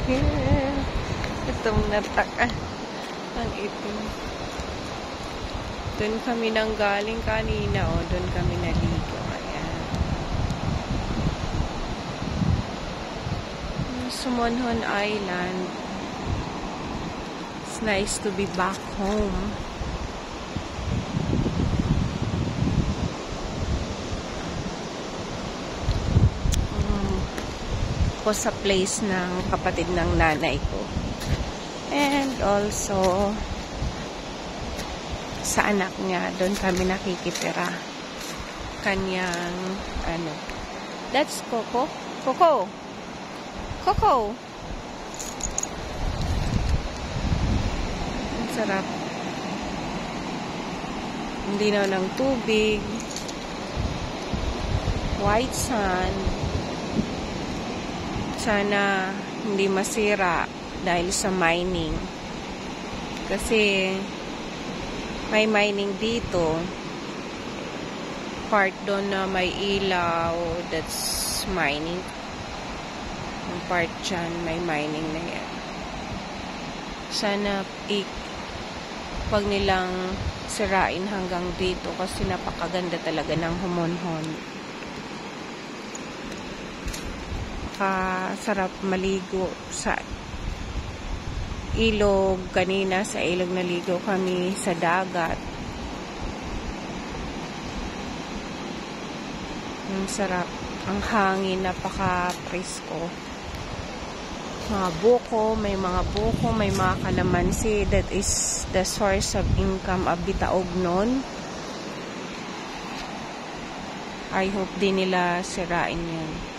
Itong nataka. Ang itim. Doon kami nang galing kanina. O, doon kami naligo. Ayan. Sumonhon Island. It's nice to be back home. Ako sa place ng kapatid ng nanay ko. And also sa anak niya, doon kami nakikitira. Kanyang ano. That's Coco. Coco. Coco. Ang sarap. Hindi na ng tubig. White sand. Sana hindi masira dahil sa mining. Kasi may mining dito. Part doon na may ilaw, that's mining. Yung part dyan, may mining na yan. Sana wag nilang sirain hanggang dito kasi napakaganda talaga ng Humonhon. Sarap maligo sa ilog. Kanina sa ilog naligo kami, sa dagat. Ang sarap. Ang hangin, napaka-presko. Mga buko, may mga kalamansi. That is the source of income of Bitaog noon. I hope di nila sirain yan.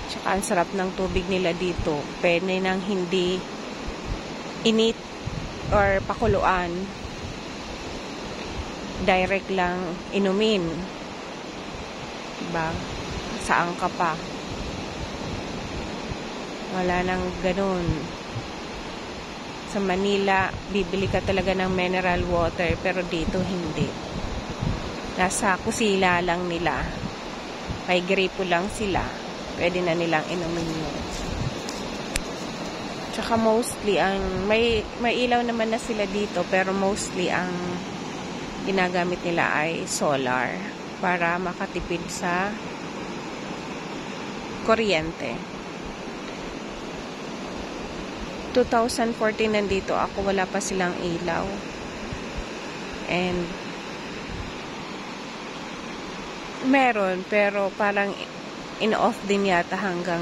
Tsaka ang sarap ng tubig nila dito. Pwede nang hindi init or pakuluan. Direct lang inumin. Diba? Saan ka pa? Wala nang ganun. Sa Manila, bibili ka talaga ng mineral water, pero dito hindi. Nasa kusila lang nila. May gripo lang sila. Pwede na nilang inumin yun. Tsaka mostly, may ilaw naman na sila dito, pero mostly ang ginagamit nila ay solar para makatipid sa kuryente. 2014 nandito ako, wala pa silang ilaw. And meron, pero parang in-off din yata hanggang